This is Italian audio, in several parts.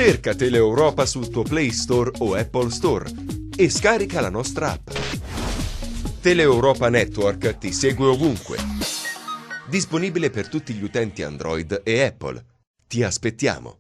Cerca Teleeuropa sul tuo Play Store o Apple Store e scarica la nostra app. Teleeuropa Network ti segue ovunque. Disponibile per tutti gli utenti Android e Apple. Ti aspettiamo.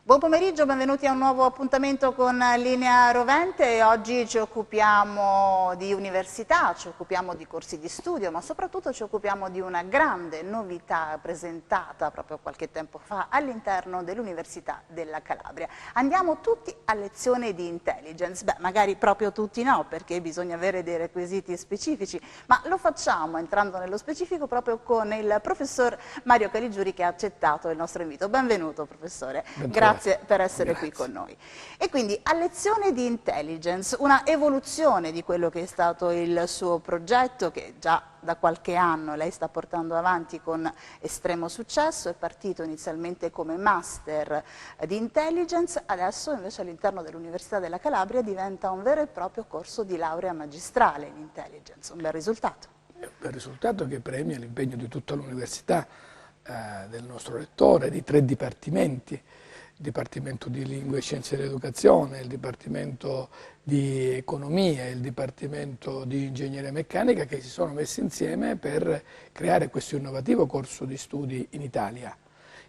Buon pomeriggio, benvenuti a un nuovo appuntamento con Linea Rovente. Oggi ci occupiamo di università, ci occupiamo di corsi di studio, ma soprattutto ci occupiamo di una grande novità presentata proprio qualche tempo fa all'interno dell'Università della Calabria. Andiamo tutti a lezione di intelligence, beh magari proprio tutti no, perché bisogna avere dei requisiti specifici, ma lo facciamo entrando nello specifico proprio con il professor Mario Caligiuri che ha accettato il nostro invito. Benvenuto professore. Grazie per essere qui con noi. E quindi a lezione di intelligence, una evoluzione di quello che è stato il suo progetto che già da qualche anno lei sta portando avanti con estremo successo, è partito inizialmente come master di intelligence, adesso invece all'interno dell'Università della Calabria diventa un vero e proprio corso di laurea magistrale in intelligence, un bel risultato. È un bel risultato che premia l'impegno di tutta l'università, del nostro rettore, di 3 dipartimenti. Il Dipartimento di Lingue e Scienze dell'Educazione, il Dipartimento di Economia e il Dipartimento di Ingegneria Meccanica che si sono messi insieme per creare questo innovativo corso di studi in Italia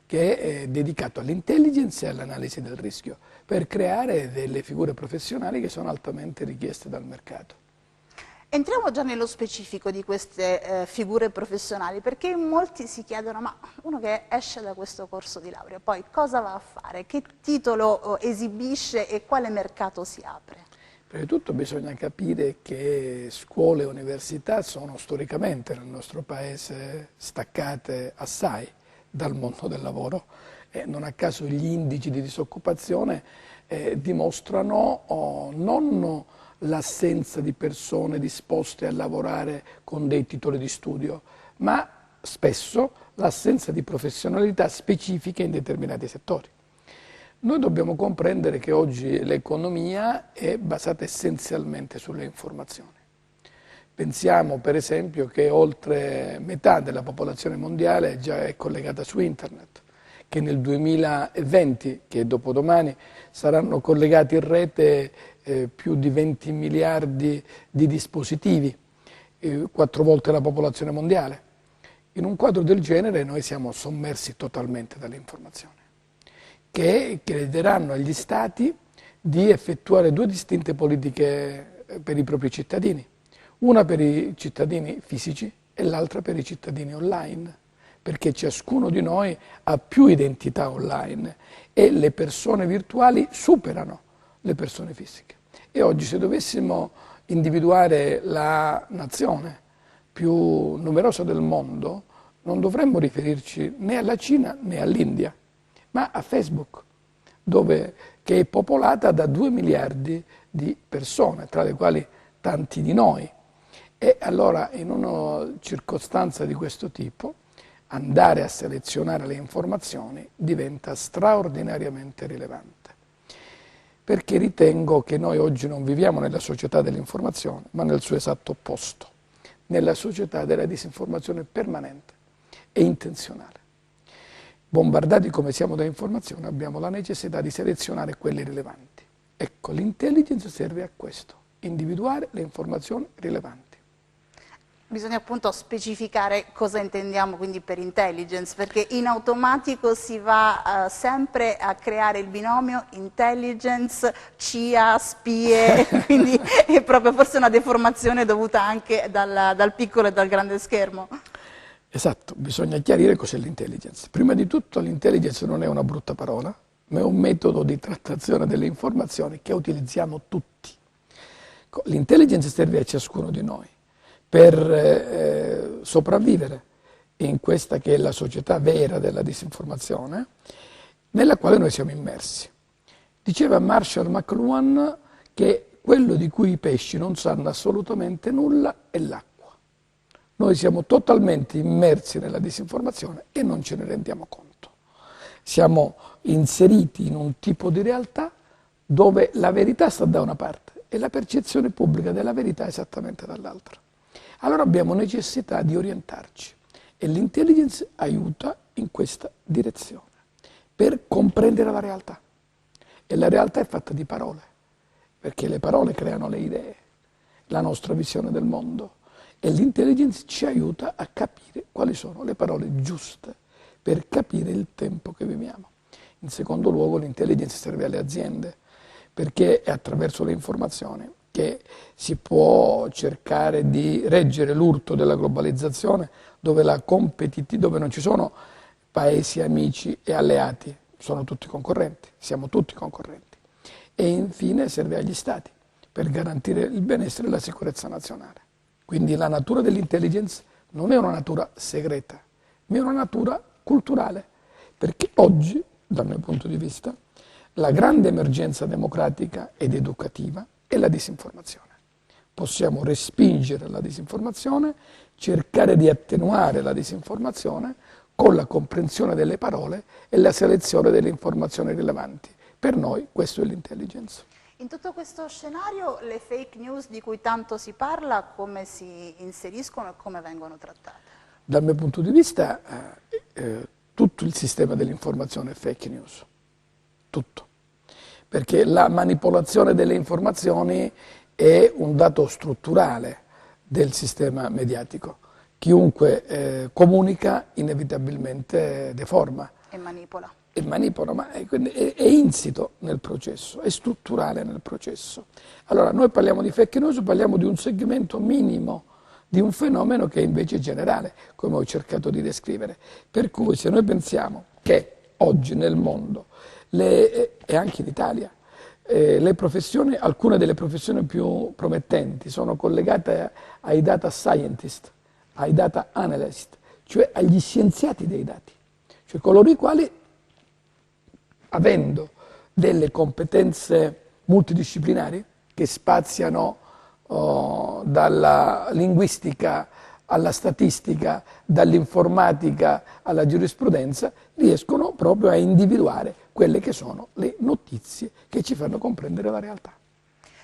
che è dedicato all'intelligence e all'analisi del rischio per creare delle figure professionali che sono altamente richieste dal mercato. Entriamo già nello specifico di queste figure professionali, perché molti si chiedono, ma uno che esce da questo corso di laurea, poi cosa va a fare, che titolo esibisce e quale mercato si apre? Prima di tutto bisogna capire che scuole e università sono storicamente nel nostro paese staccate assai dal mondo del lavoro e non a caso gli indici di disoccupazione dimostrano non l'assenza di persone disposte a lavorare con dei titoli di studio, ma spesso l'assenza di professionalità specifiche in determinati settori. Noi dobbiamo comprendere che oggi l'economia è basata essenzialmente sulle informazioni. Pensiamo per esempio che oltre metà della popolazione mondiale già è collegata su internet, che nel 2020, che è dopodomani, saranno collegati in rete più di 20 miliardi di dispositivi, 4 volte la popolazione mondiale. In un quadro del genere noi siamo sommersi totalmente dall'informazione, che chiederanno agli Stati di effettuare 2 distinte politiche per i propri cittadini, una per i cittadini fisici e l'altra per i cittadini online, perché ciascuno di noi ha più identità online e le persone virtuali superano le persone fisiche. E oggi se dovessimo individuare la nazione più numerosa del mondo, non dovremmo riferirci né alla Cina né all'India, ma a Facebook, che è popolata da 2 miliardi di persone, tra le quali tanti di noi. E allora in una circostanza di questo tipo, andare a selezionare le informazioni diventa straordinariamente rilevante. Perché ritengo che noi oggi non viviamo nella società dell'informazione, ma nel suo esatto opposto, nella società della disinformazione permanente e intenzionale. Bombardati come siamo da informazione, abbiamo la necessità di selezionare quelle rilevanti. Ecco, l'intelligence serve a questo, individuare le informazioni rilevanti. Bisogna appunto specificare cosa intendiamo quindi per intelligence, perché in automatico si va sempre a creare il binomio intelligence, CIA, spie, quindi è proprio forse una deformazione dovuta anche dal piccolo e dal grande schermo. Esatto, bisogna chiarire cos'è l'intelligence. Prima di tutto l'intelligence non è una brutta parola, ma è un metodo di trattazione delle informazioni che utilizziamo tutti. L'intelligence serve a ciascuno di noi per sopravvivere in questa che è la società vera della disinformazione, nella quale noi siamo immersi. Diceva Marshall McLuhan che quello di cui i pesci non sanno assolutamente nulla è l'acqua. Noi siamo totalmente immersi nella disinformazione e non ce ne rendiamo conto. Siamo inseriti in un tipo di realtà dove la verità sta da una parte e la percezione pubblica della verità esattamente dall'altra. Allora abbiamo necessità di orientarci e l'intelligence aiuta in questa direzione per comprendere la realtà. E la realtà è fatta di parole, perché le parole creano le idee, la nostra visione del mondo. E l'intelligence ci aiuta a capire quali sono le parole giuste per capire il tempo che viviamo. In secondo luogo l'intelligence serve alle aziende, perché è attraverso le informazioni che si può cercare di reggere l'urto della globalizzazione, dove dove non ci sono paesi amici e alleati, sono tutti concorrenti, siamo tutti concorrenti. E infine serve agli Stati per garantire il benessere e la sicurezza nazionale. Quindi la natura dell'intelligence non è una natura segreta, ma è una natura culturale, perché oggi, dal mio punto di vista, la grande emergenza democratica ed educativa è la disinformazione. Possiamo respingere la disinformazione, cercare di attenuare la disinformazione con la comprensione delle parole e la selezione delle informazioni rilevanti. Per noi questo è l'intelligence. In tutto questo scenario le fake news di cui tanto si parla, come si inseriscono e come vengono trattate? Dal mio punto di vista tutto il sistema dell'informazione è fake news, tutto. Perché la manipolazione delle informazioni è un dato strutturale del sistema mediatico. Chiunque comunica inevitabilmente deforma. E manipola. E manipola, ma è insito nel processo, è strutturale nel processo. Allora noi parliamo di fake news, parliamo di un segmento minimo di un fenomeno che invece è generale, come ho cercato di descrivere. Per cui se noi pensiamo che oggi nel mondo, e anche in Italia, le professioni, alcune delle professioni più promettenti sono collegate ai data scientist, ai data analyst, cioè agli scienziati dei dati, cioè coloro i quali, avendo delle competenze multidisciplinari che spaziano dalla linguistica alla statistica, dall'informatica alla giurisprudenza, riescono proprio a individuare quelle che sono le notizie che ci fanno comprendere la realtà.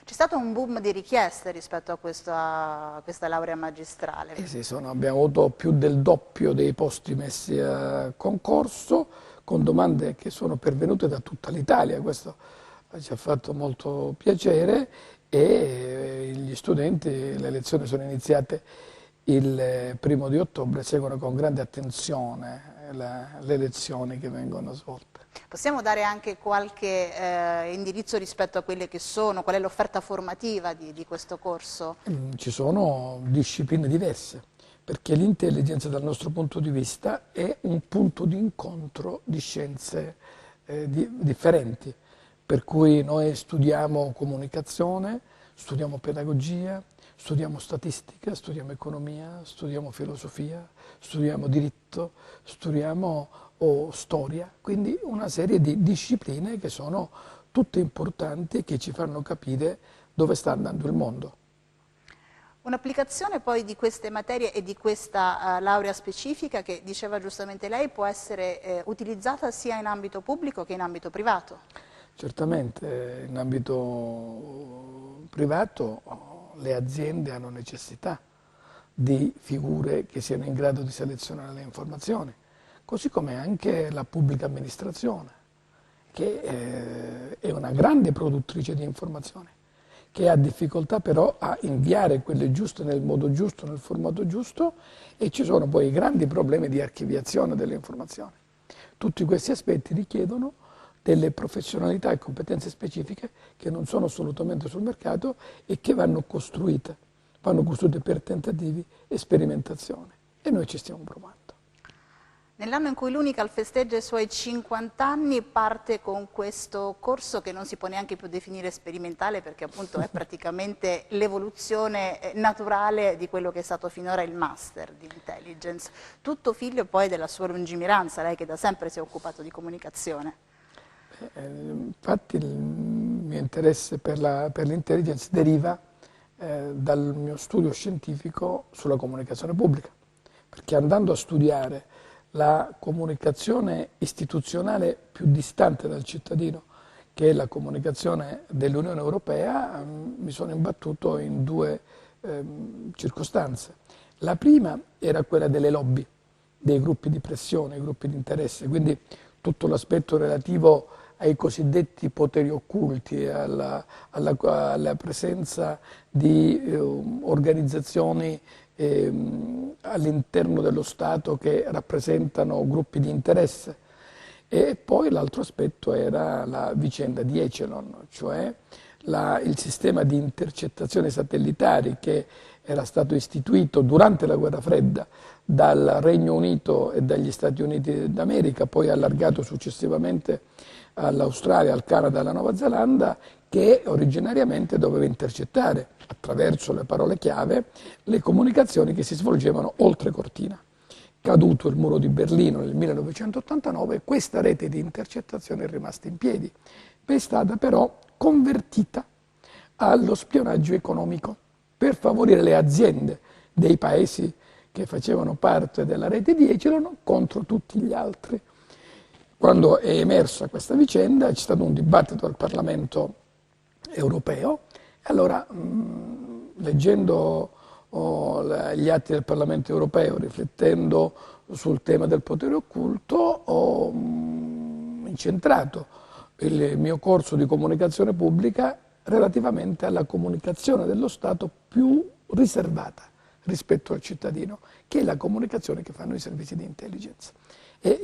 C'è stato un boom di richieste rispetto a questa laurea magistrale? Sì, abbiamo avuto più del doppio dei posti messi a concorso, con domande che sono pervenute da tutta l'Italia, questo ci ha fatto molto piacere, e gli studenti, le lezioni sono iniziate il 1° di ottobre, seguono con grande attenzione le lezioni che vengono svolte. Possiamo dare anche qualche indirizzo rispetto a quelle che sono, qual è l'offerta formativa di questo corso? Ci sono discipline diverse, perché l'intelligence dal nostro punto di vista è un punto di incontro di scienze differenti, per cui noi studiamo comunicazione, studiamo pedagogia, studiamo statistica, studiamo economia, studiamo filosofia, studiamo diritto, studiamo storia, quindi una serie di discipline che sono tutte importanti e che ci fanno capire dove sta andando il mondo. Un'applicazione poi di queste materie e di questa laurea specifica, che diceva giustamente lei, può essere utilizzata sia in ambito pubblico che in ambito privato? Certamente, in ambito privato le aziende hanno necessità di figure che siano in grado di selezionare le informazioni, così come anche la pubblica amministrazione, che è una grande produttrice di informazioni, che ha difficoltà però a inviare quelle giuste nel modo giusto, nel formato giusto, e ci sono poi grandi problemi di archiviazione delle informazioni. Tutti questi aspetti richiedono delle professionalità e competenze specifiche che non sono assolutamente sul mercato e che vanno costruite per tentativi e sperimentazione, e noi ci stiamo provando. Nell'anno in cui l'Unical festeggia i suoi 50 anni parte con questo corso che non si può neanche più definire sperimentale, perché appunto è praticamente l'evoluzione naturale di quello che è stato finora il Master di Intelligence, tutto figlio poi della sua lungimiranza, lei che da sempre si è occupato di comunicazione. Infatti il mio interesse per l'intelligence deriva dal mio studio scientifico sulla comunicazione pubblica, perché andando a studiare la comunicazione istituzionale più distante dal cittadino, che è la comunicazione dell'Unione Europea, mi sono imbattuto in due circostanze. La prima era quella delle lobby, dei gruppi di pressione, i gruppi di interesse, quindi tutto l'aspetto relativo ai cosiddetti poteri occulti, alla presenza di organizzazioni all'interno dello Stato che rappresentano gruppi di interesse. E poi l'altro aspetto era la vicenda di Echelon, cioè il sistema di intercettazioni satellitari che era stato istituito durante la Guerra Fredda dal Regno Unito e dagli Stati Uniti d'America, poi allargato successivamente all'Australia, al Canada e alla Nuova Zelanda, che originariamente doveva intercettare, attraverso le parole chiave, le comunicazioni che si svolgevano oltre cortina. Caduto il muro di Berlino nel 1989, questa rete di intercettazione è rimasta in piedi. È stata però convertita allo spionaggio economico per favorire le aziende dei paesi che facevano parte della rete di Echelon contro tutti gli altri. Quando è emersa questa vicenda c'è stato un dibattito al Parlamento europeo e allora leggendo gli atti del Parlamento europeo, riflettendo sul tema del potere occulto, ho incentrato il mio corso di comunicazione pubblica relativamente alla comunicazione dello Stato più riservata rispetto al cittadino, che è la comunicazione che fanno i servizi di intelligence. E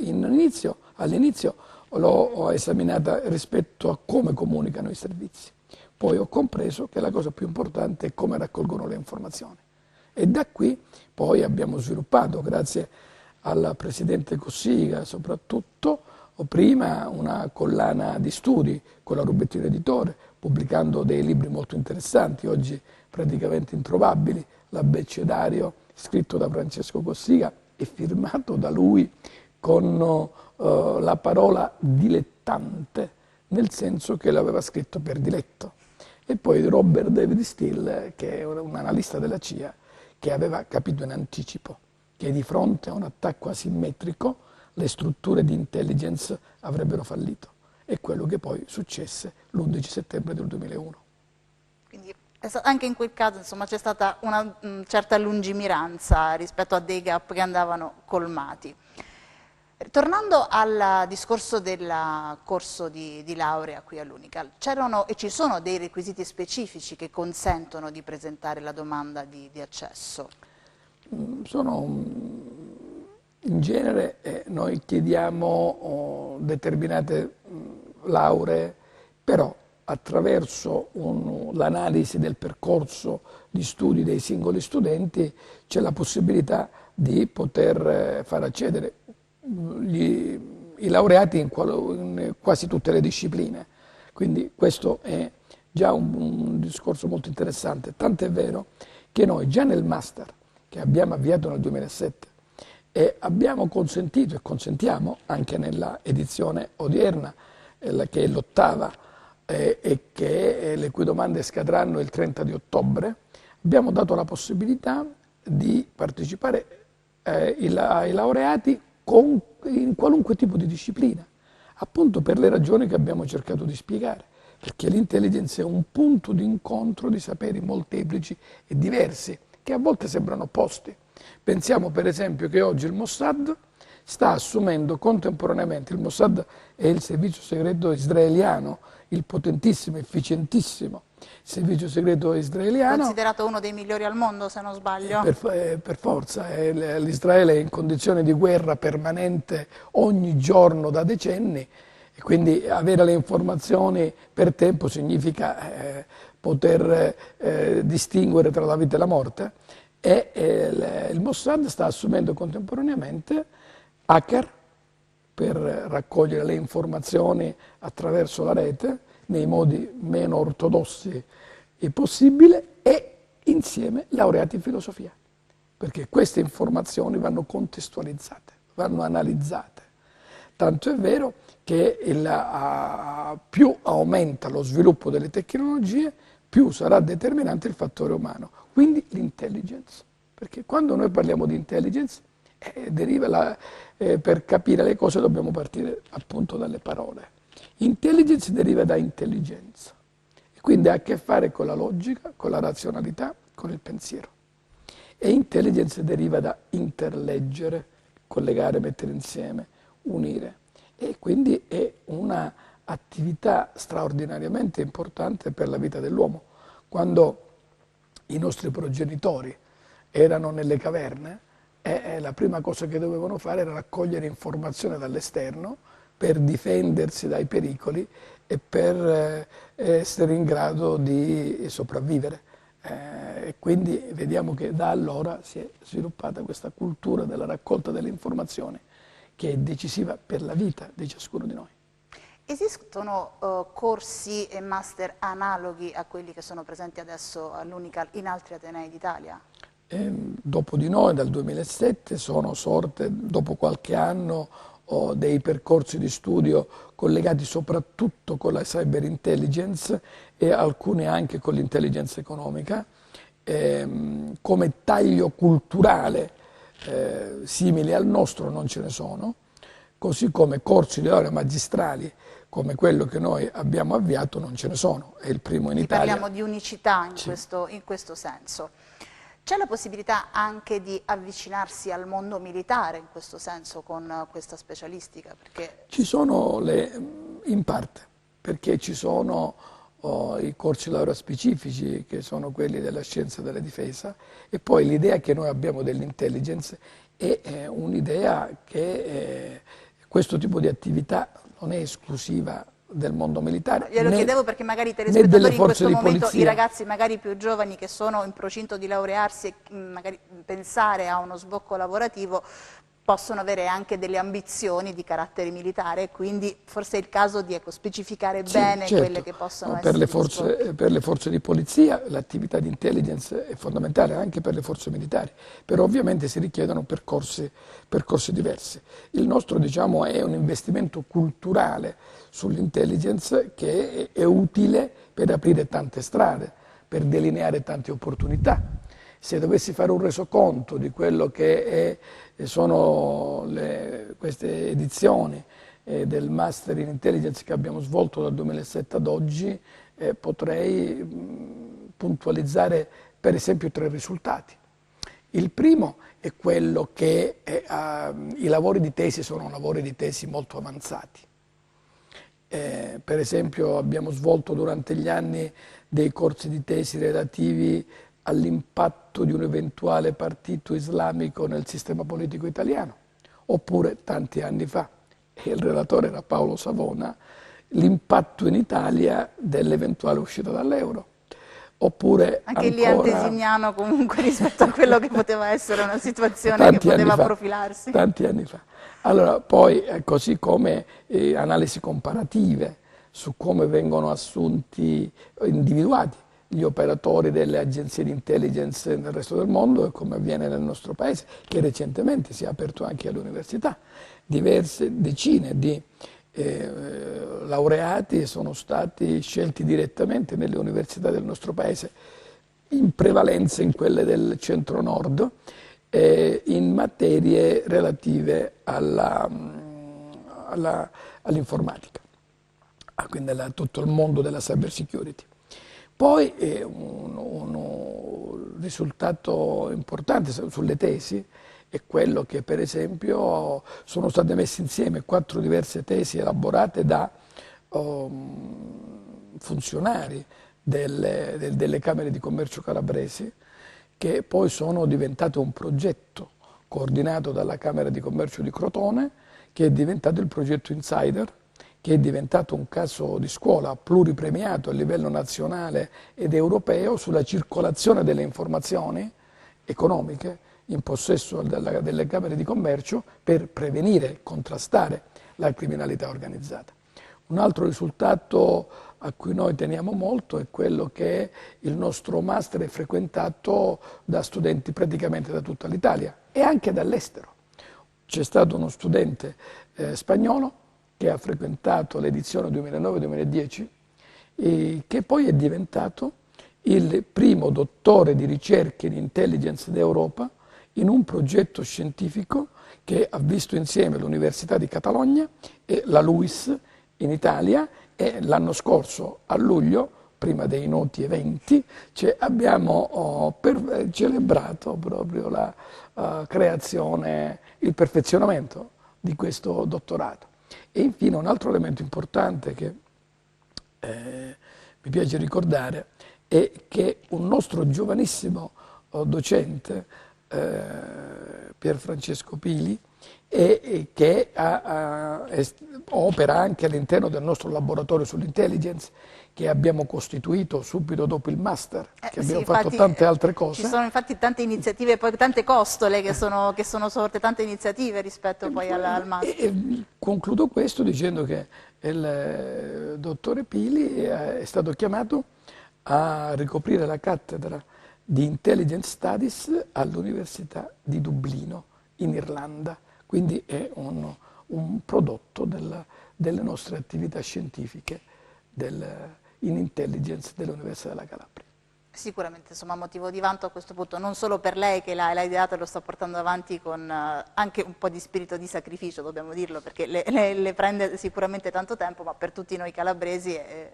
all'inizio l'ho esaminata rispetto a come comunicano i servizi, poi ho compreso che la cosa più importante è come raccolgono le informazioni. E da qui poi abbiamo sviluppato, grazie alla Presidente Cossiga soprattutto, prima una collana di studi con la Rubettino Editore, pubblicando dei libri molto interessanti, oggi praticamente introvabili, l'Abbecedario, scritto da Francesco Cossiga e firmato da lui con la parola dilettante, nel senso che l'aveva scritto per diletto. E poi Robert David Steele, che è un analista della CIA, che aveva capito in anticipo che di fronte a un attacco asimmetrico le strutture di intelligence avrebbero fallito. È quello che poi successe l'11 settembre del 2001. Quindi anche in quel caso c'è stata una certa lungimiranza rispetto a dei gap che andavano colmati. Tornando al discorso del corso di laurea qui all'Unical, c'erano e ci sono dei requisiti specifici che consentono di presentare la domanda di accesso? In genere noi chiediamo determinate lauree, però attraverso l'analisi del percorso di studi dei singoli studenti c'è la possibilità di poter far accedere i laureati in quasi tutte le discipline. Quindi questo è già un discorso molto interessante, tant'è vero che noi già nel master che abbiamo avviato nel 2007 e abbiamo consentito e consentiamo anche nella edizione odierna, che è l'8ª e che le cui domande scadranno il 30 di ottobre, abbiamo dato la possibilità di partecipare ai laureati in qualunque tipo di disciplina, appunto per le ragioni che abbiamo cercato di spiegare, perché l'intelligence è un punto di incontro di saperi molteplici e diversi, che a volte sembrano opposti. Pensiamo per esempio che oggi il Mossad sta assumendo contemporaneamente, il Mossad è il servizio segreto israeliano, il potentissimo, efficientissimo servizio segreto israeliano. Considerato uno dei migliori al mondo, se non sbaglio. Per forza, l'Israele è in condizione di guerra permanente ogni giorno da decenni e quindi avere le informazioni per tempo significa poter distinguere tra la vita e la morte. E il Mossad sta assumendo contemporaneamente hacker per raccogliere le informazioni attraverso la rete nei modi meno ortodossi possibile e insieme laureati in filosofia, perché queste informazioni vanno contestualizzate, vanno analizzate. Tanto è vero che più aumenta lo sviluppo delle tecnologie, più sarà determinante il fattore umano, quindi l'intelligence. Perché quando noi parliamo di intelligence, per capire le cose dobbiamo partire appunto dalle parole. Intelligence deriva da intelligenza, e quindi ha a che fare con la logica, con la razionalità, con il pensiero. E intelligence deriva da interleggere, collegare, mettere insieme, unire. E quindi è una attività straordinariamente importante per la vita dell'uomo. Quando i nostri progenitori erano nelle caverne, la prima cosa che dovevano fare era raccogliere informazione dall'esterno per difendersi dai pericoli e per essere in grado di sopravvivere. E quindi vediamo che da allora si è sviluppata questa cultura della raccolta delle informazioni che è decisiva per la vita di ciascuno di noi. Esistono corsi e master analoghi a quelli che sono presenti adesso all'Unical in altri atenei d'Italia? Dopo di noi, dal 2007, sono sorte, dopo qualche anno, dei percorsi di studio collegati soprattutto con la cyber intelligence e alcuni anche con l'intelligence economica. Come taglio culturale simili al nostro non ce ne sono, così come corsi di laurea magistrali come quello che noi abbiamo avviato non ce ne sono, è il primo in Italia. Parliamo di unicità Sì. in questo senso. C'è la possibilità anche di avvicinarsi al mondo militare in questo senso con questa specialistica? Perché... Ci sono in parte, perché ci sono i corsi laurea specifici che sono quelli della scienza della difesa, e poi l'idea che noi abbiamo dell'intelligence è un'idea che questo tipo di attività non è esclusiva del mondo militare. Glielo chiedevo perché magari i telespettatori in questo momento, i ragazzi magari più giovani che sono in procinto di laurearsi e magari pensare a uno sbocco lavorativo, possono avere anche delle ambizioni di carattere militare, quindi forse è il caso di specificare bene certo. Quelle che possono essere per le forze di polizia l'attività di intelligence è fondamentale anche per le forze militari, però ovviamente si richiedono percorsi diversi. Il nostro, diciamo, è un investimento culturale sull'intelligence che è utile per aprire tante strade, per delineare tante opportunità. Se dovessi fare un resoconto di quello che sono queste edizioni del Master in Intelligence che abbiamo svolto dal 2007 ad oggi, potrei puntualizzare per esempio 3 risultati. Il primo è quello che i lavori di tesi sono lavori di tesi molto avanzati. Per esempio abbiamo svolto durante gli anni dei corsi di tesi relativi all'impatto di un eventuale partito islamico nel sistema politico italiano, oppure tanti anni fa, e il relatore era Paolo Savona, l'impatto in Italia dell'eventuale uscita dall'euro. Oppure anche lì antesignano comunque rispetto a quello che poteva essere una situazione che poteva profilarsi. Tanti anni fa. Allora, poi così come analisi comparative su come vengono assunti, individuati gli operatori delle agenzie di intelligence nel resto del mondo e come avviene nel nostro paese, che recentemente si è aperto anche alle università. Decine di laureati sono stati scelti direttamente nelle università del nostro paese, in prevalenza in quelle del centro-nord, in materie relative all'informatica, quindi a tutto il mondo della cyber security. Poi un risultato importante sulle tesi è quello che per esempio sono state messe insieme 4 diverse tesi elaborate da funzionari delle Camere di Commercio calabresi, che poi sono diventate un progetto coordinato dalla Camera di Commercio di Crotone, che è diventato il progetto Insider, che è diventato un caso di scuola pluripremiato a livello nazionale ed europeo sulla circolazione delle informazioni economiche in possesso delle Camere di Commercio per prevenire e contrastare la criminalità organizzata. Un altro risultato a cui noi teniamo molto è quello che il nostro master è frequentato da studenti praticamente da tutta l'Italia e anche dall'estero. C'è stato uno studente spagnolo che ha frequentato l'edizione 2009-2010 e che poi è diventato il primo dottore di ricerca in intelligence d'Europa in un progetto scientifico che ha visto insieme l'Università di Catalogna e la LUISS in Italia, e l'anno scorso a luglio, prima dei noti eventi, abbiamo celebrato proprio la creazione, il perfezionamento di questo dottorato. E infine un altro elemento importante che mi piace ricordare è che un nostro giovanissimo docente, Pier Francesco Pili, che opera anche all'interno del nostro laboratorio sull'intelligence, che abbiamo costituito subito dopo il master, che abbiamo fatto tante altre cose. Ci sono infatti tante iniziative, poi tante costole che sono sorte, tante iniziative rispetto poi al master. Concludo questo dicendo che il dottore Pili è stato chiamato a ricoprire la cattedra di Intelligence Studies all'Università di Dublino, in Irlanda. Quindi è un prodotto delle nostre attività scientifiche in intelligence dell'Università della Calabria. Sicuramente, insomma, motivo di vanto a questo punto, non solo per lei che l'ha ideato e lo sta portando avanti con anche un po' di spirito di sacrificio, dobbiamo dirlo, perché le prende sicuramente tanto tempo, ma per tutti noi calabresi è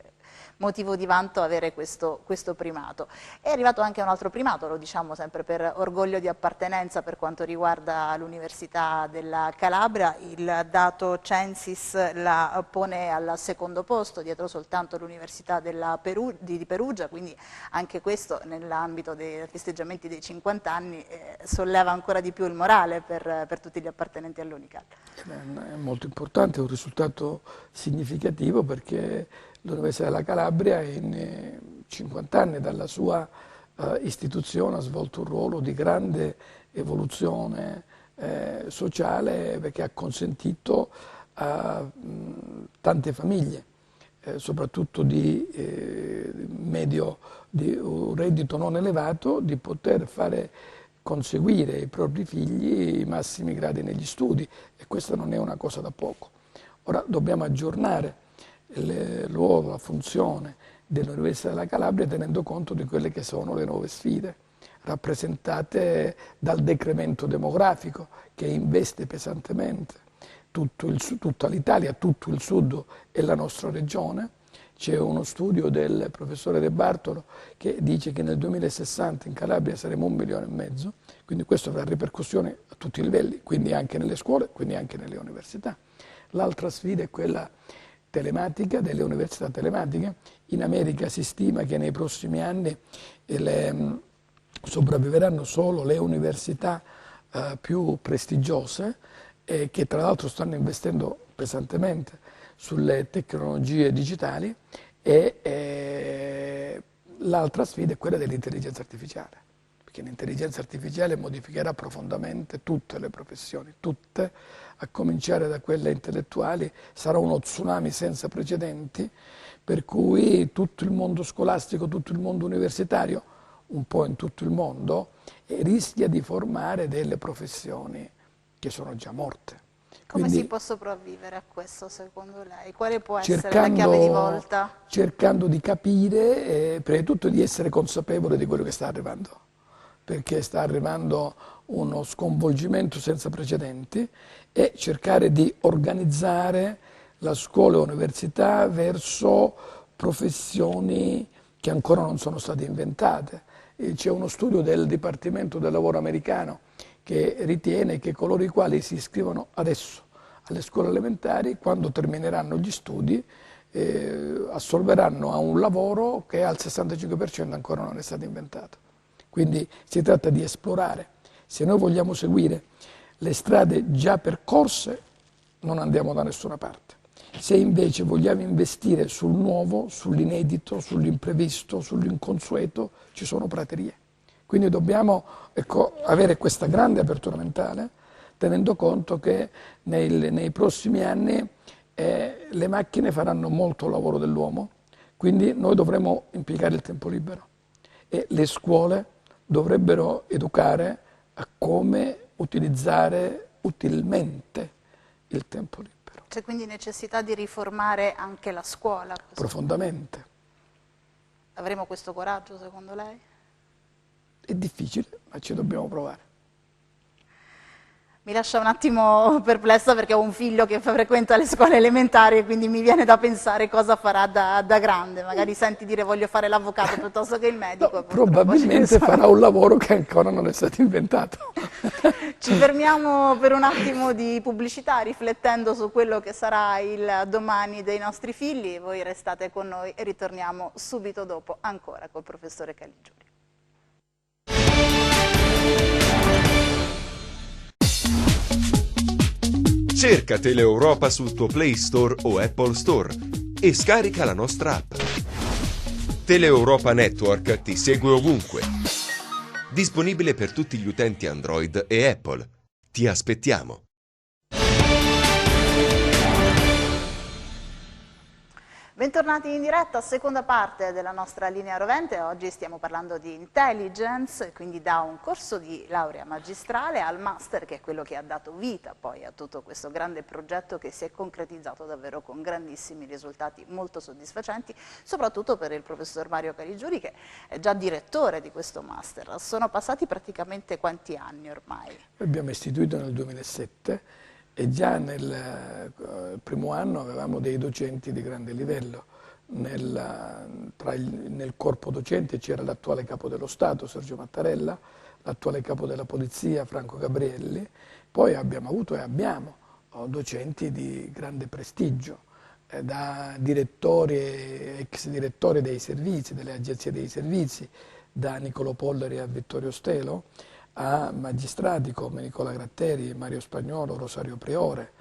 motivo di vanto avere questo primato. È arrivato anche un altro primato, lo diciamo sempre per orgoglio di appartenenza per quanto riguarda l'Università della Calabria. Il dato Censis la pone al secondo posto, dietro soltanto l'Università di Perugia, quindi anche questo nell'ambito dei festeggiamenti dei 50 anni solleva ancora di più il morale per tutti gli appartenenti all'Unical. È molto importante, è un risultato significativo, perché l'Università della Calabria in 50 anni dalla sua istituzione ha svolto un ruolo di grande evoluzione sociale, perché ha consentito a tante famiglie, soprattutto di un reddito non elevato, di poter fare conseguire ai propri figli i massimi gradi negli studi, e questa non è una cosa da poco. Ora dobbiamo aggiornare il ruolo, la funzione dell'Università della Calabria tenendo conto di quelle che sono le nuove sfide rappresentate dal decremento demografico, che investe pesantemente tutta l'Italia, tutto il sud e la nostra regione. C'è uno studio del professore De Bartolo che dice che nel 2060 in Calabria saremo 1,5 milioni, quindi questo avrà ripercussioni a tutti i livelli, quindi anche nelle scuole, quindi anche nelle università. L'altra sfida è quella telematica, delle università telematiche. In America si stima che nei prossimi anni sopravviveranno solo le università più prestigiose, che tra l'altro stanno investendo pesantemente sulle tecnologie digitali, e l'altra sfida è quella dell'intelligenza artificiale, perché l'intelligenza artificiale modificherà profondamente tutte le professioni, tutte, a cominciare da quelle intellettuali. Sarà uno tsunami senza precedenti, per cui tutto il mondo scolastico, tutto il mondo universitario, un po' in tutto il mondo, rischia di formare delle professioni che sono già morte. Come Quindi, si può sopravvivere a questo secondo lei? Quale può essere la chiave di volta? Cercando di capire, prima di tutto di essere consapevole di quello che sta arrivando, perché sta arrivando uno sconvolgimento senza precedenti, e cercare di organizzare la scuola e l'università verso professioni che ancora non sono state inventate. C'è uno studio del Dipartimento del Lavoro americano che ritiene che coloro i quali si iscrivono adesso alle scuole elementari, quando termineranno gli studi, assolveranno a un lavoro che al 65% ancora non è stato inventato. Quindi si tratta di esplorare. Se noi vogliamo seguire le strade già percorse, non andiamo da nessuna parte. Se invece vogliamo investire sul nuovo, sull'inedito, sull'imprevisto, sull'inconsueto, ci sono praterie. Quindi dobbiamo avere questa grande apertura mentale, tenendo conto che nei prossimi anni le macchine faranno molto lavoro dell'uomo, quindi noi dovremo impiegare il tempo libero, e le scuole dovrebbero educare a come utilizzare utilmente il tempo libero. C'è quindi necessità di riformare anche la scuola? Profondamente. Avremo questo coraggio secondo lei? È difficile, ma ci dobbiamo provare. Mi lascia un attimo perplessa perché ho un figlio che frequenta le scuole elementari e quindi mi viene da pensare cosa farà da grande. Magari senti dire voglio fare l'avvocato piuttosto che il medico. No, probabilmente farà un lavoro che ancora non è stato inventato. Ci fermiamo per un attimo di pubblicità riflettendo su quello che sarà il domani dei nostri figli. Voi restate con noi e ritorniamo subito dopo ancora col professore Caligiuri. Cerca Teleeuropa sul tuo Play Store o Apple Store e scarica la nostra app. Teleeuropa Network ti segue ovunque. Disponibile per tutti gli utenti Android e Apple. Ti aspettiamo. Bentornati in diretta, seconda parte della nostra linea rovente. Oggi stiamo parlando di intelligence, quindi da un corso di laurea magistrale al master, che è quello che ha dato vita poi a tutto questo grande progetto che si è concretizzato davvero con grandissimi risultati molto soddisfacenti, soprattutto per il professor Mario Caligiuri, che è già direttore di questo master. Sono passati praticamente quanti anni ormai? Abbiamo istituito nel 2007 e già nel primo anno avevamo dei docenti di grande livello. Nel corpo docente c'era l'attuale capo dello Stato, Sergio Mattarella, l'attuale capo della Polizia, Franco Gabrielli, poi abbiamo avuto e abbiamo docenti di grande prestigio, da direttori e ex direttori dei servizi, delle agenzie dei servizi, da Niccolò Polleri a Vittorio Stelo, a magistrati come Nicola Gratteri, Mario Spagnolo, Rosario Priore,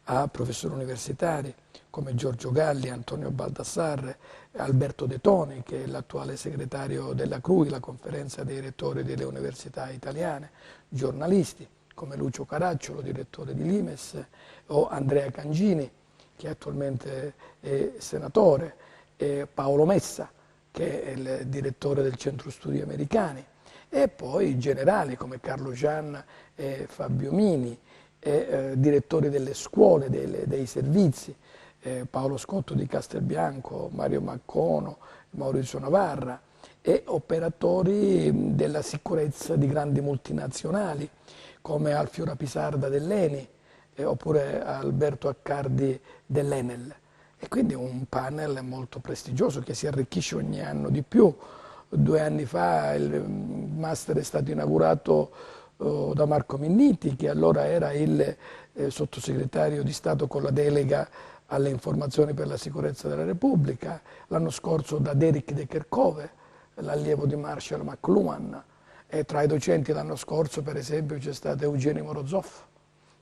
a professori universitari come Giorgio Galli, Antonio Baldassarre, Alberto De Toni, che è l'attuale segretario della CRUI, la conferenza dei rettori delle università italiane, giornalisti come Lucio Caracciolo, direttore di Limes, o Andrea Cangini, che attualmente è senatore, e Paolo Messa, che è il direttore del Centro Studi Americani, e poi generali come Carlo Gian e Fabio Mini, direttori delle scuole, dei servizi, Paolo Scotto di Castelbianco, Mario Maccono, Maurizio Navarra, e operatori della sicurezza di grandi multinazionali come Alfio Rapisarda dell'ENI oppure Alberto Accardi dell'Enel. E quindi un panel molto prestigioso che si arricchisce ogni anno di più. 2 anni fa il master è stato inaugurato da Marco Minniti, che allora era il sottosegretario di Stato con la delega alle informazioni per la sicurezza della Repubblica, l'anno scorso da Derek De Kerchove, l'allievo di Marshall McLuhan, e tra i docenti l'anno scorso per esempio c'è stato Eugenio Morozov,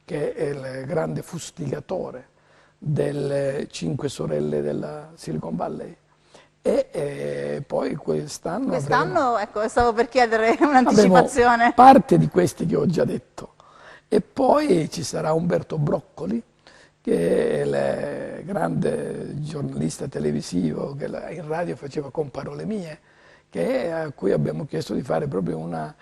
che è il grande fustigatore delle 5 sorelle della Silicon Valley. E poi quest'anno ecco, stavo per chiedere un'anticipazione. Parte di questi che ho già detto. E poi ci sarà Umberto Broccoli, che è il grande giornalista televisivo che in radio faceva Con parole mie, a cui abbiamo chiesto di fare proprio una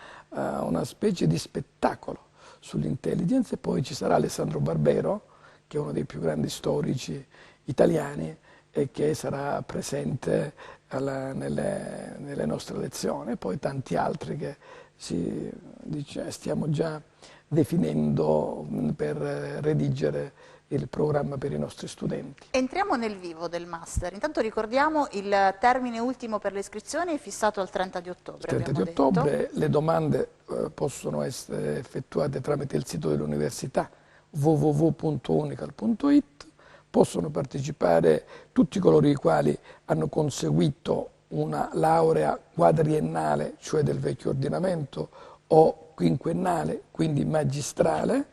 specie di spettacolo sull'intelligence. E poi ci sarà Alessandro Barbero, che è uno dei più grandi storici italiani, e che sarà presente nelle nostre lezioni, e poi tanti altri che stiamo già definendo per redigere il programma per i nostri studenti. Entriamo nel vivo del master. Intanto ricordiamo il termine ultimo per le iscrizioni è fissato al 30 di ottobre. Il 30 di ottobre le domande possono essere effettuate tramite il sito dell'università www.unical.it. Possono partecipare tutti coloro i quali hanno conseguito una laurea quadriennale, cioè del vecchio ordinamento, o quinquennale, quindi magistrale,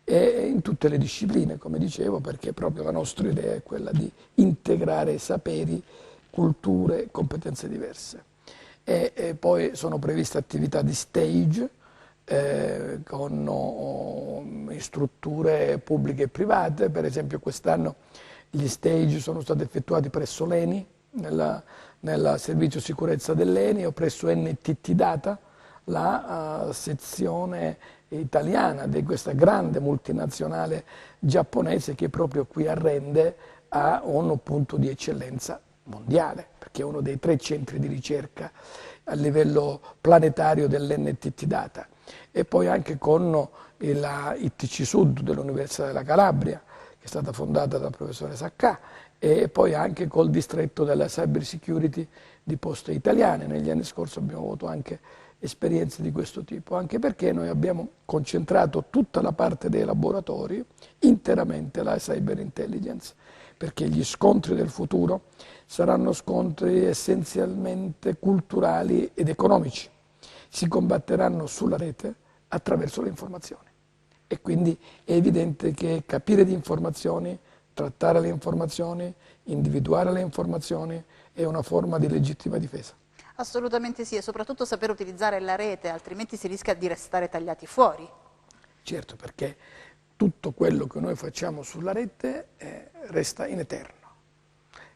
e in tutte le discipline, come dicevo, perché proprio la nostra idea è quella di integrare saperi, culture, competenze diverse. E poi sono previste attività di stage, con strutture pubbliche e private. Per esempio quest'anno gli stage sono stati effettuati presso l'ENI, nel servizio sicurezza dell'ENI, o presso NTT Data, la sezione italiana di questa grande multinazionale giapponese che proprio qui a Rende ha un punto di eccellenza mondiale, perché è uno dei 3 centri di ricerca a livello planetario dell'NTT Data, e poi anche con la ITC Sud dell'Università della Calabria, che è stata fondata dal professore Saccà, e poi anche col distretto della cyber security di Poste Italiane. Negli anni scorsi abbiamo avuto anche esperienze di questo tipo, anche perché noi abbiamo concentrato tutta la parte dei laboratori interamente alla cyber intelligence, perché gli scontri del futuro saranno scontri essenzialmente culturali ed economici. Si combatteranno sulla rete attraverso le informazioni, e quindi è evidente che capire di informazioni, trattare le informazioni, individuare le informazioni è una forma di legittima difesa. Assolutamente sì, e soprattutto saper utilizzare la rete, altrimenti si rischia di restare tagliati fuori. Certo, perché tutto quello che noi facciamo sulla rete resta in eterno.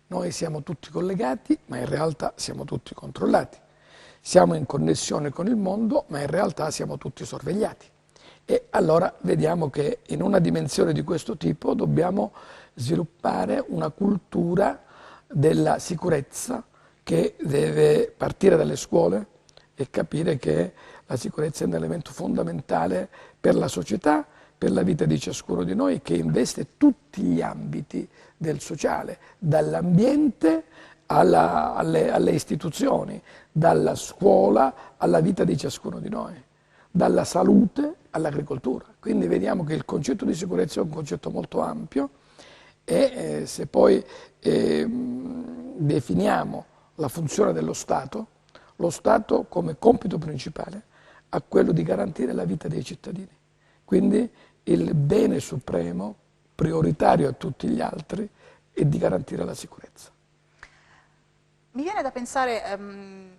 Noi siamo tutti collegati, ma in realtà siamo tutti controllati. Siamo in connessione con il mondo, ma in realtà siamo tutti sorvegliati. E allora vediamo che in una dimensione di questo tipo dobbiamo sviluppare una cultura della sicurezza che deve partire dalle scuole e capire che la sicurezza è un elemento fondamentale per la società, per la vita di ciascuno di noi, che investe tutti gli ambiti del sociale, dall'ambiente alle istituzioni, dalla scuola alla vita di ciascuno di noi, dalla salute all'agricoltura. Quindi vediamo che il concetto di sicurezza è un concetto molto ampio, e se poi definiamo la funzione dello Stato, lo Stato come compito principale ha quello di garantire la vita dei cittadini. Quindi il bene supremo, prioritario a tutti gli altri, è di garantire la sicurezza. Mi viene da pensare,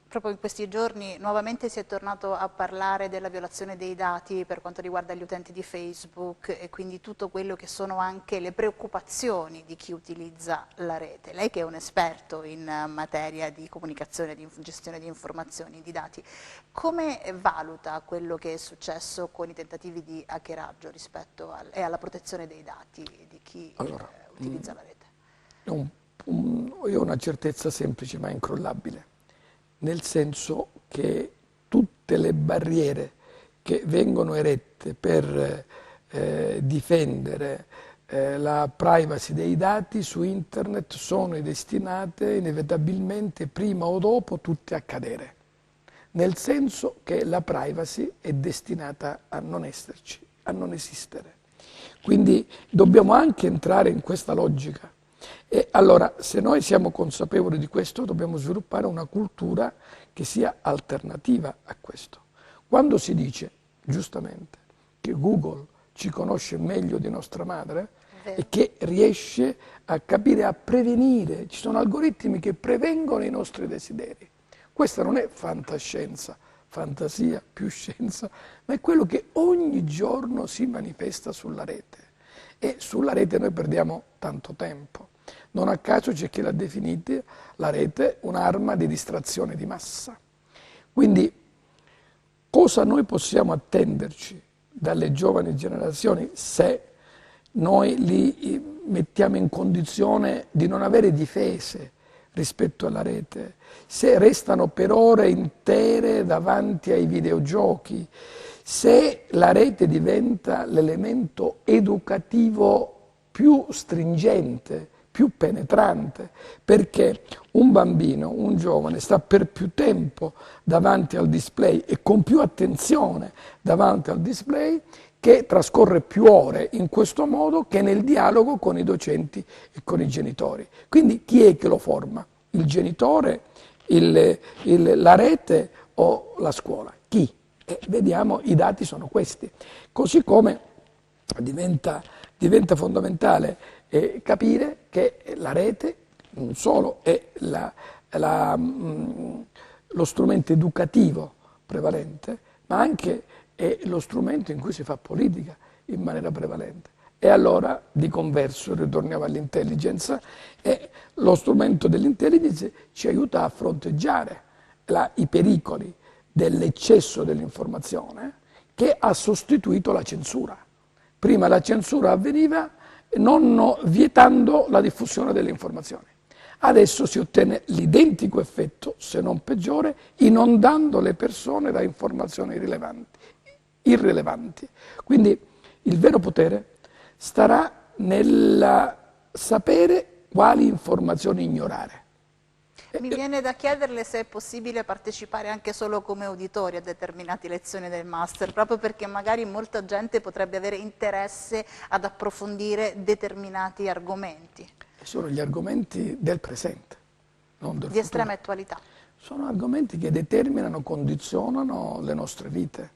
proprio in questi giorni nuovamente si è tornato a parlare della violazione dei dati per quanto riguarda gli utenti di Facebook, e quindi tutto quello che sono anche le preoccupazioni di chi utilizza la rete. Lei che è un esperto in materia di comunicazione, di gestione di informazioni, di dati, come valuta quello che è successo con i tentativi di hackeraggio rispetto alla protezione dei dati di chi utilizza la rete? Io ho una certezza semplice ma incrollabile, nel senso che tutte le barriere che vengono erette per difendere la privacy dei dati su internet sono destinate inevitabilmente, prima o dopo, tutte a cadere, nel senso che la privacy è destinata a non esserci, a non esistere. Quindi dobbiamo anche entrare in questa logica. E allora, se noi siamo consapevoli di questo, dobbiamo sviluppare una cultura che sia alternativa a questo. Quando si dice, giustamente, che Google ci conosce meglio di nostra madre e che riesce a capire, a prevenire, ci sono algoritmi che prevengono i nostri desideri. Questa non è fantascienza, fantasia più scienza, ma è quello che ogni giorno si manifesta sulla rete. E sulla rete noi perdiamo tanto tempo. Non a caso c'è chi l'ha definita la rete un'arma di distrazione di massa. Quindi cosa noi possiamo attenderci dalle giovani generazioni se noi li mettiamo in condizione di non avere difese rispetto alla rete, se restano per ore intere davanti ai videogiochi, se la rete diventa l'elemento educativo più stringente, più penetrante, perché un bambino, un giovane sta per più tempo davanti al display e con più attenzione davanti al display, che trascorre più ore in questo modo che nel dialogo con i docenti e con i genitori. Quindi chi è che lo forma? Il genitore, la rete o la scuola? Chi? E vediamo, i dati sono questi. Così come diventa fondamentale capire che la rete non solo è lo strumento educativo prevalente, ma anche è lo strumento in cui si fa politica in maniera prevalente. E allora, di converso, ritorniamo all'intelligence, e lo strumento dell'intelligence ci aiuta a fronteggiare i pericoli dell'eccesso dell'informazione, che ha sostituito la censura. Prima la censura avveniva non vietando la diffusione delle informazioni. Adesso si ottiene l'identico effetto, se non peggiore, inondando le persone da informazioni irrilevanti. Quindi il vero potere starà nel sapere quali informazioni ignorare. Mi viene da chiederle se è possibile partecipare anche solo come uditori a determinate lezioni del master, proprio perché magari molta gente potrebbe avere interesse ad approfondire determinati argomenti. Sono gli argomenti del presente, non del futuro. Di estrema attualità. Sono argomenti che determinano, condizionano le nostre vite,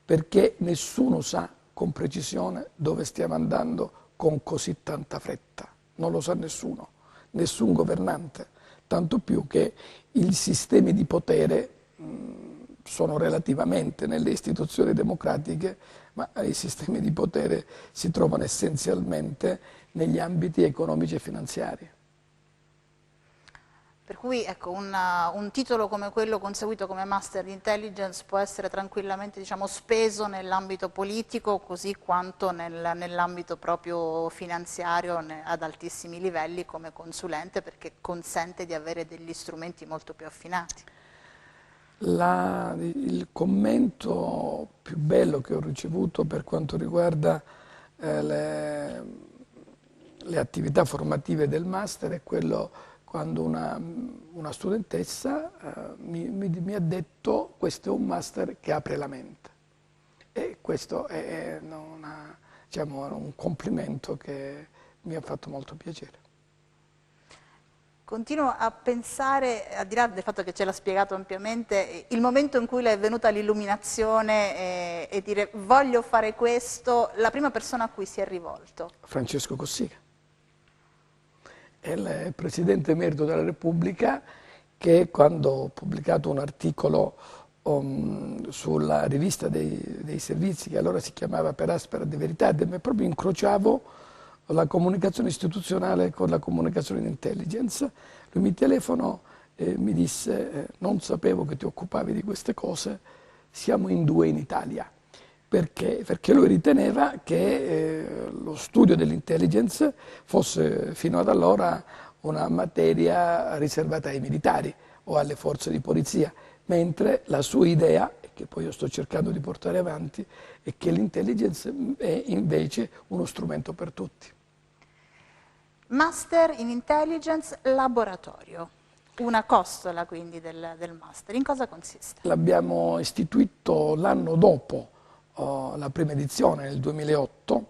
perché nessuno sa con precisione dove stiamo andando con così tanta fretta. Non lo sa nessuno, nessun governante. Tanto più che i sistemi di potere sono relativamente nelle istituzioni democratiche, ma i sistemi di potere si trovano essenzialmente negli ambiti economici e finanziari. Per cui ecco, un titolo come quello conseguito come Master di Intelligence può essere tranquillamente, diciamo, speso nell'ambito politico così quanto nell'ambito proprio finanziario ad altissimi livelli come consulente, perché consente di avere degli strumenti molto più affinati. Il commento più bello che ho ricevuto per quanto riguarda le attività formative del Master è quello quando una studentessa mi ha detto: questo è un master che apre la mente. E questo è diciamo, un complimento che mi ha fatto molto piacere. Continuo a pensare, al di là del fatto che ce l'ha spiegato ampiamente, il momento in cui le è venuta l'illuminazione e dire voglio fare questo, la prima persona a cui si è rivolto? Francesco Cossiga. È il Presidente emerito della Repubblica che, quando ho pubblicato un articolo sulla rivista dei servizi, che allora si chiamava Per aspera di verità, proprio incrociavo la comunicazione istituzionale con la comunicazione di intelligence, lui mi telefonò e mi disse: non sapevo che ti occupavi di queste cose, siamo in due in Italia. Perché lui riteneva che lo studio dell'intelligence fosse fino ad allora una materia riservata ai militari o alle forze di polizia, mentre la sua idea, che poi io sto cercando di portare avanti, è che l'intelligence è invece uno strumento per tutti. Master in Intelligence Laboratorio, una costola quindi del Master. In cosa consiste? L'abbiamo istituito l'anno dopo la prima edizione, nel 2008,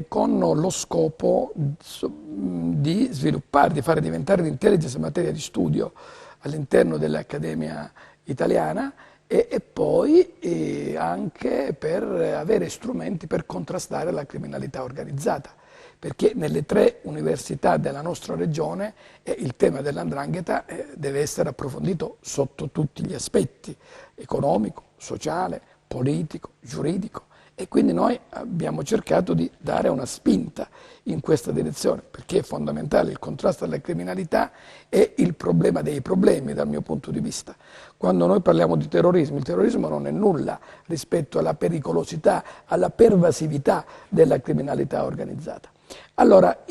con lo scopo di sviluppare, di fare diventare l'intelligence materia di studio all'interno dell'Accademia Italiana e poi anche per avere strumenti per contrastare la criminalità organizzata, perché nelle 3 università della nostra regione il tema dell''ndrangheta deve essere approfondito sotto tutti gli aspetti: economico, sociale, politico, giuridico, e quindi noi abbiamo cercato di dare una spinta in questa direzione, perché è fondamentale il contrasto alla criminalità e il problema dei problemi dal mio punto di vista. Quando noi parliamo di terrorismo, il terrorismo non è nulla rispetto alla pericolosità, alla pervasività della criminalità organizzata. Allora,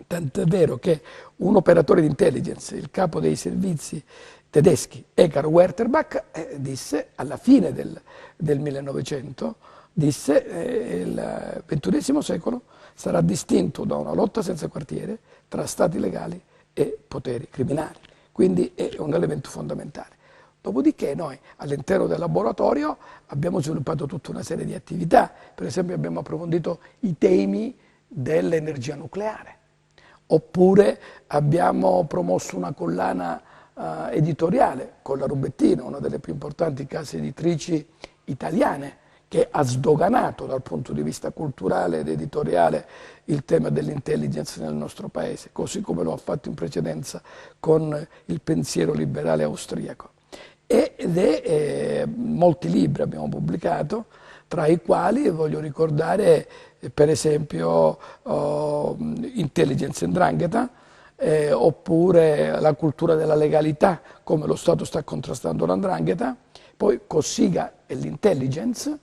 tant'è vero che un operatore di intelligence, il capo dei servizi tedeschi, Eckhard Wertherbach, disse alla fine del 1900, disse il XXI secolo sarà distinto da una lotta senza quartiere tra stati legali e poteri criminali. Quindi è un elemento fondamentale. Dopodiché noi all'interno del laboratorio abbiamo sviluppato tutta una serie di attività. Per esempio abbiamo approfondito i temi dell'energia nucleare, oppure abbiamo promosso una collana editoriale con la Rubettina, una delle più importanti case editrici italiane, che ha sdoganato dal punto di vista culturale ed editoriale il tema dell'intelligence nel nostro paese, così come lo ha fatto in precedenza con il pensiero liberale austriaco. Molti libri abbiamo pubblicato, tra i quali voglio ricordare per esempio Intelligence 'ndrangheta, oppure La cultura della legalità, come lo Stato sta contrastando l''ndrangheta, poi Cossiga e l'intelligence,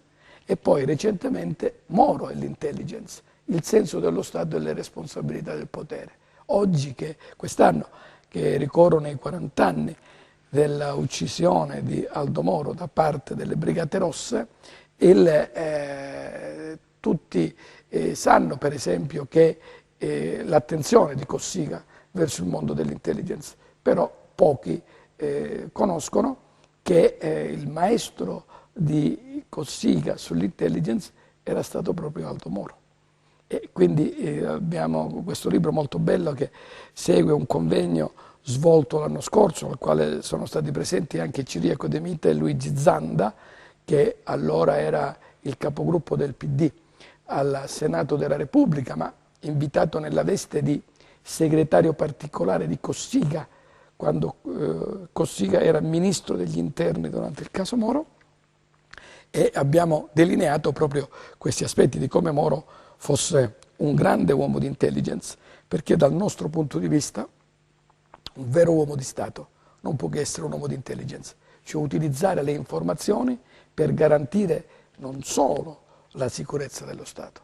e poi recentemente Moro e l'intelligence, il senso dello Stato e le responsabilità del potere. Oggi, quest'anno, che ricorrono i 40 anni dell'uccisione di Aldo Moro da parte delle Brigate Rosse, tutti sanno per esempio che l'attenzione di Cossiga verso il mondo dell'intelligence, però pochi conoscono che il maestro di Cossiga sull'intelligence era stato proprio Aldo Moro. E quindi abbiamo questo libro molto bello che segue un convegno svolto l'anno scorso, al quale sono stati presenti anche Ciriaco De Mita e Luigi Zanda, che allora era il capogruppo del PD al Senato della Repubblica, ma invitato nella veste di segretario particolare di Cossiga, quando Cossiga era ministro degli interni durante il caso Moro, e abbiamo delineato proprio questi aspetti di come Moro fosse un grande uomo di intelligence, perché dal nostro punto di vista un vero uomo di Stato non può che essere un uomo di intelligence, cioè utilizzare le informazioni per garantire non solo la sicurezza dello Stato,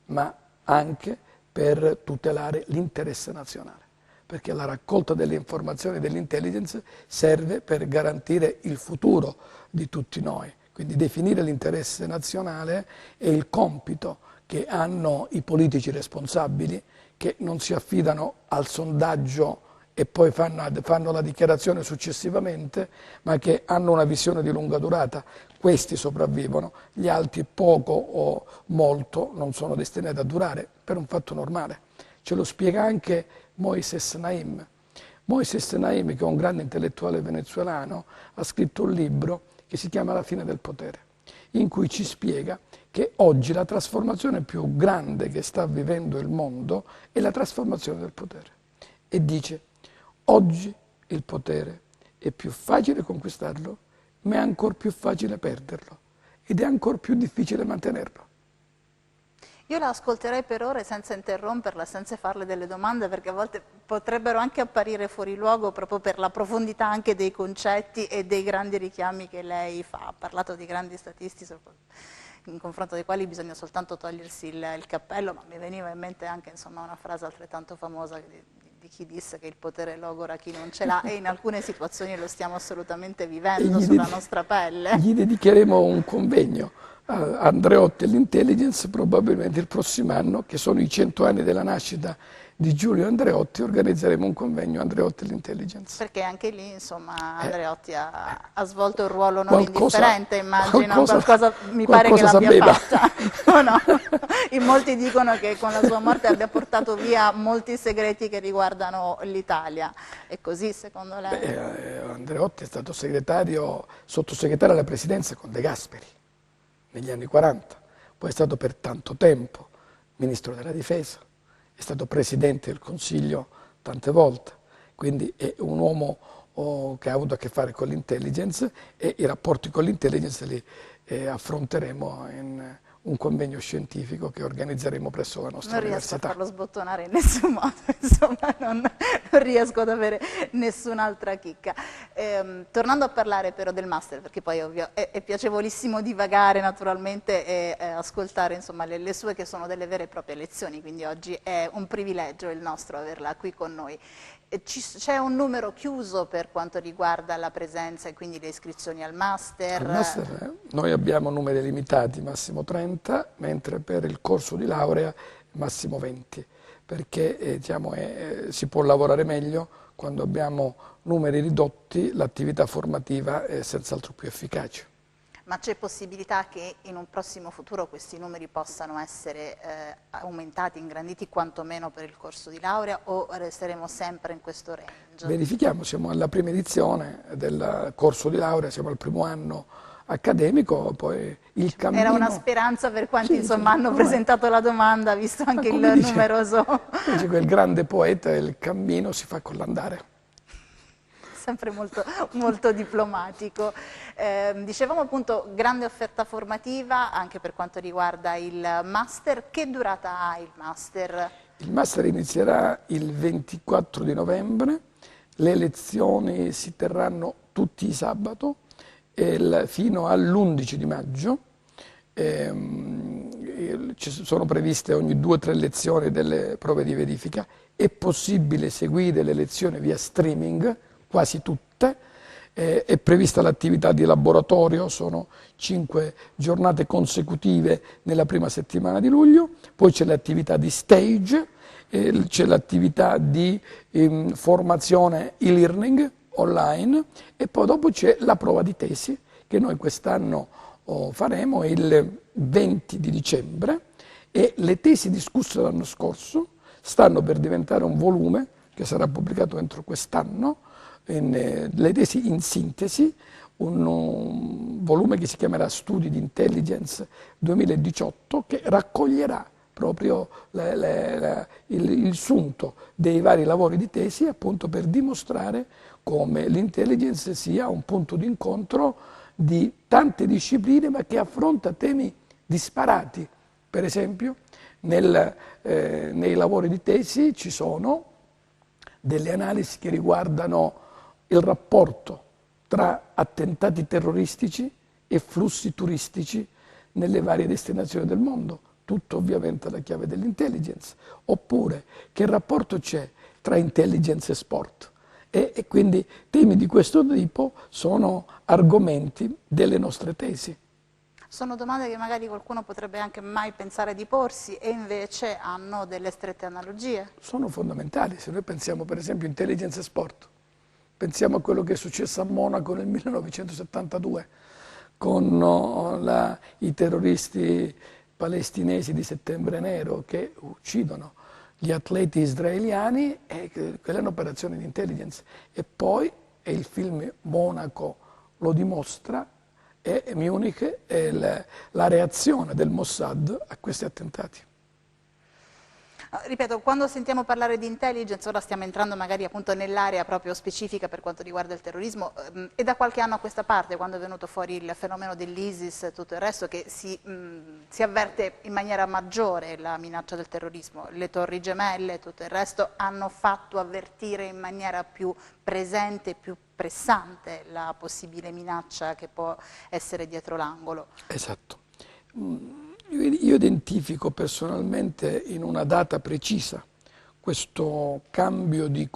ma anche per tutelare l'interesse nazionale, perché la raccolta delle informazioni dell'intelligence serve per garantire il futuro di tutti noi. Quindi definire l'interesse nazionale è il compito che hanno i politici responsabili, che non si affidano al sondaggio e poi fanno la dichiarazione successivamente, ma che hanno una visione di lunga durata. Questi sopravvivono, gli altri poco o molto non sono destinati a durare, per un fatto normale. Ce lo spiega anche Moises Naim. Moises Naim, che è un grande intellettuale venezuelano, ha scritto un libro che si chiama La fine del potere, in cui ci spiega che oggi la trasformazione più grande che sta vivendo il mondo è la trasformazione del potere. E dice: oggi il potere è più facile conquistarlo, ma è ancora più facile perderlo ed è ancora più difficile mantenerlo. Io la ascolterei per ore senza interromperla, senza farle delle domande, perché a volte potrebbero anche apparire fuori luogo proprio per la profondità anche dei concetti e dei grandi richiami che lei fa. Ha parlato di grandi statisti in confronto dei quali bisogna soltanto togliersi il cappello, ma mi veniva in mente anche insomma, una frase altrettanto famosa di chi disse che il potere logora chi non ce l'ha, e in alcune situazioni lo stiamo assolutamente vivendo sulla nostra pelle. Gli dedicheremo un convegno a Andreotti e l'intelligence probabilmente il prossimo anno, che sono i 100 anni della nascita di Giulio Andreotti. Organizzeremo un convegno Andreotti e l'intelligence. Perché anche lì, insomma, Andreotti ha svolto un ruolo non indifferente, immagino, qualcosa mi pare che l'abbia fatta. No? In molti dicono che con la sua morte abbia portato via molti segreti che riguardano l'Italia. È così, secondo lei? Andreotti è stato sottosegretario alla presidenza con De Gasperi negli anni 40, poi è stato per tanto tempo ministro della difesa, è stato presidente del Consiglio tante volte, quindi è un uomo che ha avuto a che fare con l'intelligence, e i rapporti con l'intelligence li affronteremo in un convegno scientifico che organizzeremo presso la nostra università. Non riesco a farlo sbottonare in nessun modo, insomma, non riesco ad avere nessun'altra chicca. Tornando a parlare però del master, perché poi ovvio è piacevolissimo divagare naturalmente e ascoltare insomma le sue, che sono delle vere e proprie lezioni, quindi oggi è un privilegio il nostro averla qui con noi. C'è un numero chiuso per quanto riguarda la presenza e quindi le iscrizioni al master? Al master noi abbiamo numeri limitati, massimo 30, mentre per il corso di laurea massimo 20, perché si può lavorare meglio quando abbiamo numeri ridotti, l'attività formativa è senz'altro più efficace. Ma c'è possibilità che in un prossimo futuro questi numeri possano essere aumentati, ingranditi quantomeno per il corso di laurea, o resteremo sempre in questo range? Verifichiamo, siamo alla prima edizione del corso di laurea, siamo al primo anno accademico, poi il cammino... Era una speranza per quanti insomma hanno presentato la domanda, visto anche il numeroso... Dice quel grande poeta, il cammino si fa con l'andare. Sempre molto, molto diplomatico. Dicevamo appunto grande offerta formativa anche per quanto riguarda il master. Che durata ha il master? Il master inizierà il 24 di novembre, le lezioni si terranno tutti i sabato fino all'11 di maggio. ci sono previste ogni 2 o 3 lezioni delle prove di verifica, è possibile seguire le lezioni via streaming, quasi tutte, è prevista l'attività di laboratorio, sono 5 giornate consecutive nella prima settimana di luglio, poi c'è l'attività di stage, c'è l'attività di formazione e-learning online e poi dopo c'è la prova di tesi che noi quest'anno faremo il 20 di dicembre e le tesi discusse l'anno scorso stanno per diventare un volume che sarà pubblicato entro quest'anno, le tesi in sintesi, un volume che si chiamerà Studi di Intelligence 2018 che raccoglierà proprio il sunto dei vari lavori di tesi appunto per dimostrare come l'intelligence sia un punto di incontro di tante discipline ma che affronta temi disparati. Per esempio nei lavori di tesi ci sono delle analisi che riguardano il rapporto tra attentati terroristici e flussi turistici nelle varie destinazioni del mondo, tutto ovviamente alla chiave dell'intelligence, oppure che rapporto c'è tra intelligence e sport. E quindi temi di questo tipo sono argomenti delle nostre tesi. Sono domande che magari qualcuno potrebbe anche mai pensare di porsi e invece hanno delle strette analogie. Sono fondamentali, se noi pensiamo per esempio intelligence e sport, pensiamo a quello che è successo a Monaco nel 1972 con i terroristi palestinesi di Settembre Nero che uccidono gli atleti israeliani, e quella è un'operazione di intelligence. E poi, e il film Monaco lo dimostra, e Munich è la reazione del Mossad a questi attentati. Ripeto, quando sentiamo parlare di intelligence, ora stiamo entrando magari appunto nell'area proprio specifica per quanto riguarda il terrorismo, e da qualche anno a questa parte, quando è venuto fuori il fenomeno dell'ISIS e tutto il resto, che si avverte in maniera maggiore la minaccia del terrorismo. Le Torri Gemelle e tutto il resto hanno fatto avvertire in maniera più presente, più pressante la possibile minaccia che può essere dietro l'angolo. Esatto. Io identifico personalmente in una data precisa questo cambio di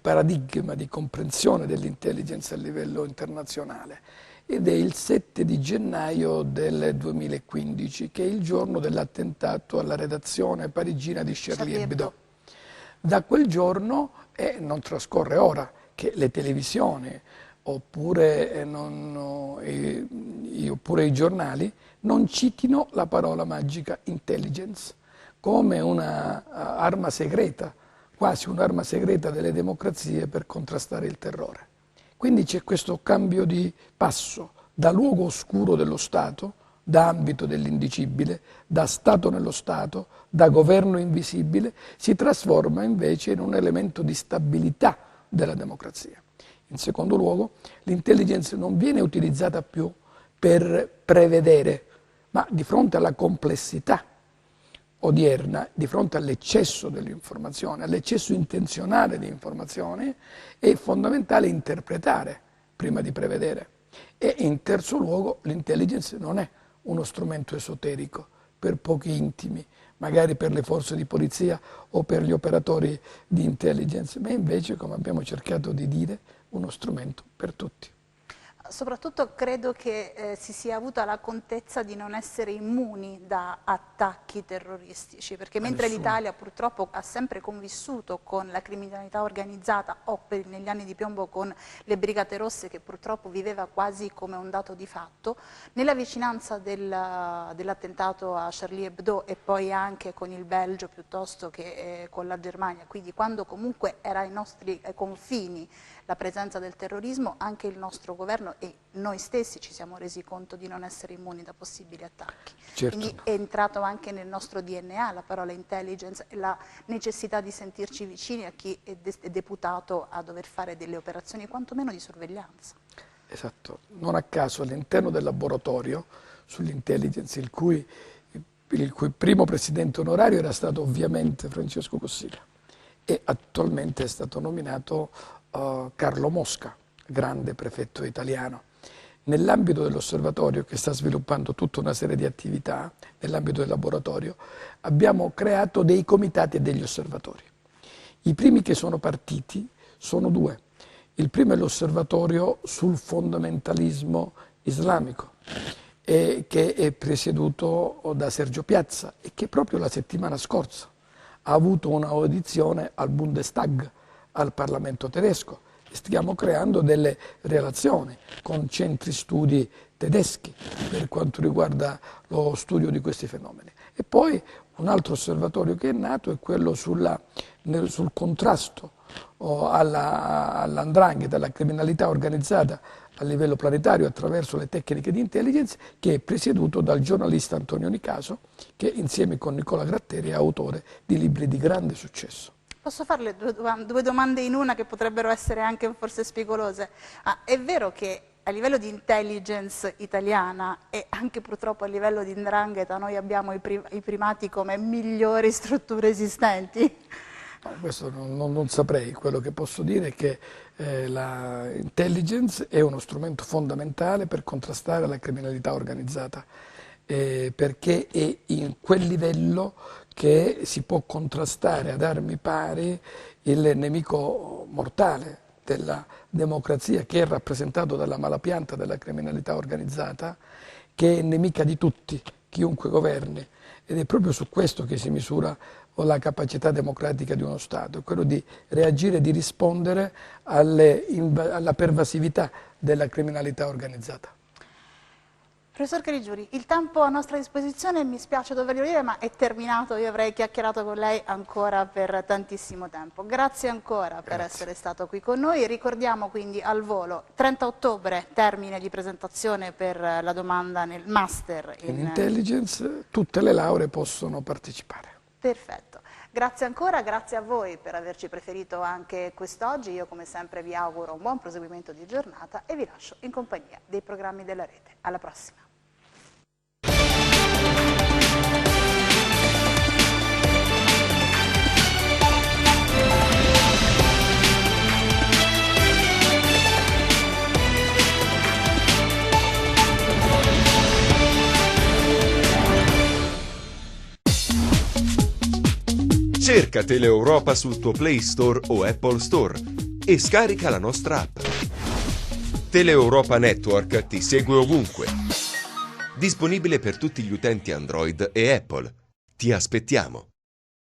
paradigma, di comprensione dell'intelligence a livello internazionale ed è il 7 di gennaio del 2015, che è il giorno dell'attentato alla redazione parigina di Charlie Hebdo. Da quel giorno, e non trascorre ora, che le televisioni oppure i giornali non citino la parola magica intelligence come un'arma segreta, quasi un'arma segreta delle democrazie per contrastare il terrore. Quindi c'è questo cambio di passo da luogo oscuro dello Stato, da ambito dell'indicibile, da Stato nello Stato, da governo invisibile, si trasforma invece in un elemento di stabilità della democrazia. In secondo luogo, l'intelligence non viene utilizzata più per prevedere, ma di fronte alla complessità odierna, di fronte all'eccesso dell'informazione, all'eccesso intenzionale di informazioni, è fondamentale interpretare prima di prevedere. E in terzo luogo, l'intelligence non è uno strumento esoterico per pochi intimi, magari per le forze di polizia o per gli operatori di intelligence, ma invece, come abbiamo cercato di dire, uno strumento per tutti. Soprattutto credo che si sia avuta la contezza di non essere immuni da attacchi terroristici, perché mentre l'Italia purtroppo ha sempre convissuto con la criminalità organizzata o negli anni di piombo con le Brigate Rosse, che purtroppo viveva quasi come un dato di fatto, nella vicinanza dell'attentato a Charlie Hebdo e poi anche con il Belgio piuttosto che con la Germania, quindi quando comunque era ai nostri confini la presenza del terrorismo, anche il nostro governo e noi stessi ci siamo resi conto di non essere immuni da possibili attacchi. Certo. Quindi è entrato anche nel nostro DNA la parola intelligence e la necessità di sentirci vicini a chi è deputato a dover fare delle operazioni quantomeno di sorveglianza. Esatto, non a caso all'interno del laboratorio sull'intelligence, il cui primo presidente onorario era stato ovviamente Francesco Cossiga e attualmente è stato nominato Carlo Mosca, grande prefetto italiano. Nell'ambito dell'osservatorio, che sta sviluppando tutta una serie di attività, nell'ambito del laboratorio, abbiamo creato dei comitati e degli osservatori. I primi che sono partiti sono due. Il primo è l'osservatorio sul fondamentalismo islamico, che è presieduto da Sergio Piazza e che proprio la settimana scorsa ha avuto un'audizione al Bundestag, al Parlamento tedesco. Stiamo creando delle relazioni con centri studi tedeschi per quanto riguarda lo studio di questi fenomeni. E poi un altro osservatorio che è nato è quello sul contrasto all''ndrangheta, alla criminalità organizzata a livello planetario attraverso le tecniche di intelligence, che è presieduto dal giornalista Antonio Nicaso, che insieme con Nicola Gratteri è autore di libri di grande successo. Posso farle due domande in una che potrebbero essere anche forse spigolose? È vero che a livello di intelligence italiana e anche purtroppo a livello di 'ndrangheta noi abbiamo i primati come migliori strutture esistenti? No, questo non saprei. Quello che posso dire è che la intelligence è uno strumento fondamentale per contrastare la criminalità organizzata, perché è in quel livello che si può contrastare ad armi pari il nemico mortale della democrazia, che è rappresentato dalla malapianta della criminalità organizzata, che è nemica di tutti, chiunque governi. Ed è proprio su questo che si misura la capacità democratica di uno Stato, quello di reagire, di rispondere alla pervasività della criminalità organizzata. Professor Caligiuri, il tempo a nostra disposizione, mi spiace doverlo dire, ma è terminato. Io avrei chiacchierato con lei ancora per tantissimo tempo. Grazie ancora per essere stato qui con noi. Ricordiamo quindi al volo, 30 ottobre, termine di presentazione per la domanda nel Master in Intelligence, tutte le lauree possono partecipare. Perfetto. Grazie ancora, grazie a voi per averci preferito anche quest'oggi. Io come sempre vi auguro un buon proseguimento di giornata e vi lascio in compagnia dei programmi della rete. Alla prossima. Cerca Teleeuropa sul tuo Play Store o Apple Store e scarica la nostra app. Teleeuropa Network ti segue ovunque. Disponibile per tutti gli utenti Android e Apple. Ti aspettiamo!